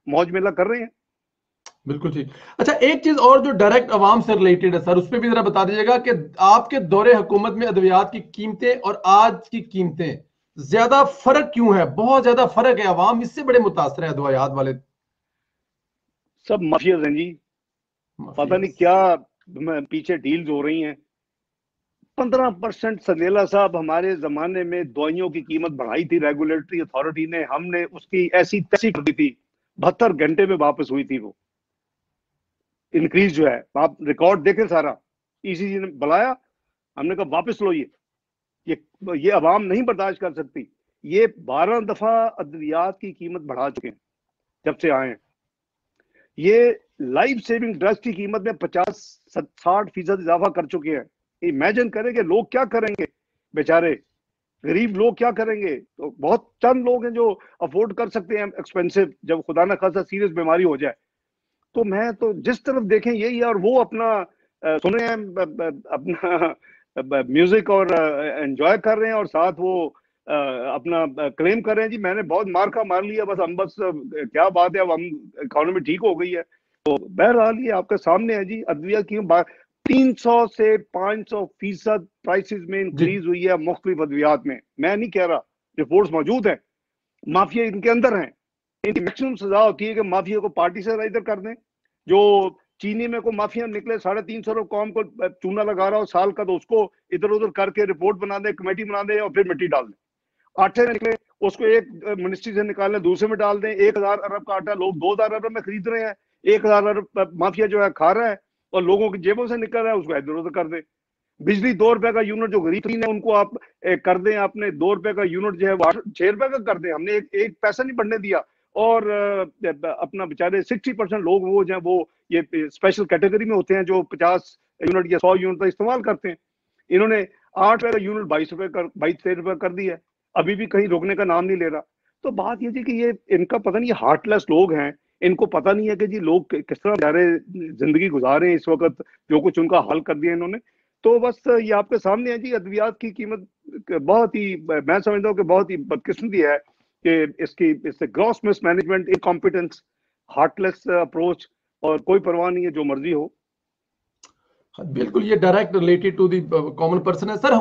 मौज मेला कर रहे हैं। बिल्कुल ठीक। अच्छा, एक चीज और जो डायरेक्ट अवाम से रिलेटेड है सर, उस पर भी जरा बता दीजिएगा कि आपके दौरे हुकूमत में अद्वियात की कीमतें और आज की कीमतें ज्यादा फर्क क्यों है? बहुत ज्यादा फर्क है, अवाम इससे बड़े मुतासर है अद्वियात वाले। सब माफियाज हैं जी, पता नहीं माफियाज। क्या पीछे डील्स हो रही हैं। 15% संदेला साहब, हमारे जमाने में दवाइयों की कीमत बढ़ाई थी रेगुलेटरी अथॉरिटी ने, हमने उसकी ऐसी तैसी कर दी थी, 72 घंटे में वापस हुई थी वो इंक्रीज जो है। आप रिकॉर्ड देखें सारा, ईसीजी ने बुलाया, हमने कहा वापस लो ये ये अवाम नहीं बर्दाश्त कर सकती। ये 12 दफा अद्वियात की कीमत बढ़ा चुके हैं जब से आए हैं। ये लाइफ सेविंग ड्रग्स की कीमत में 50-60% इजाफा कर चुके हैं। इमेजिन करें कि लोग क्या करेंगे, बेचारे गरीब लोग क्या करेंगे। तो बहुत चंद लोग हैं जो अफोर्ड कर सकते हैं एक्सपेंसिव, जब खुदा ना खासा सीरियस बीमारी हो जाए। तो मैं तो जिस तरफ देखें यही है, और वो अपना सुन रहे हैं, अपना म्यूजिक और एंजॉय कर रहे हैं, और साथ वो अपना क्लेम कर रहे हैं जी मैंने बहुत मार का मार लिया, बस हम बस क्या बात है, अब हम इकोनॉमी ठीक हो गई है। तो बहरहाल ये आपके सामने है जी, अद्विया की 300 से 500% प्राइसेस में जी। इंक्रीज हुई है मुख्तलिफ अद्वियात में। मैं नहीं कह रहा, रिपोर्ट्स मौजूद है, माफिया इनके अंदर हैं। इनकी मैक्सिमम सजा होती है कि माफिया को पार्टी से इधर कर दें। जो चीनी में को माफिया निकले 350 कौम को चूना लगा रहा हो साल का, तो उसको इधर उधर करके रिपोर्ट बना दे, कमेटी बना दे और फिर मिट्टी डाल दें। आटे में निकले उसको एक मिनिस्ट्री से निकालने दूसरे में डाल दें। 1000 अरब का आटा लोग 2000 अरब में खरीद रहे हैं, 1000 अरब माफिया जो है खा रहा है, और लोगों की जेबों से निकल रहा है, उसको इधर उधर कर दे। बिजली 2 रुपए का यूनिट जो गरीब है उनको आप कर दें, आपने 2 रुपए का यूनिट जो है वो 6 रुपए का कर दें, हमने एक पैसा नहीं बढ़ने दिया। और अपना बेचारे 60% लोग वो जो है वो ये स्पेशल कैटेगरी में होते हैं जो 50 यूनिट या 100 यूनिट का इस्तेमाल करते हैं। इन्होंने 8 रुपए का यूनिट 22 रुपए कर दी है, अभी भी कहीं रोकने का नाम नहीं ले रहा। तो बात ये थी कि ये इनका पता नहीं, हार्टलेस लोग हैं, इनको पता नहीं है कि जी लोग किस तरह बेचारे जिंदगी गुजारे इस वक्त, जो कुछ उनका हाल कर दिया इन्होंने। तो बस ये आपके सामने है जी, अद्वियात की कीमत बहुत ही, मैं समझता हूँ कि बहुत ही बदकिस्मती है कि इससे gross mismanagement, incompetence, heartless approach, और कोई परवाह नहीं है जो मर्जी हो। बिल्कुल, ये direct related to the common person है सर।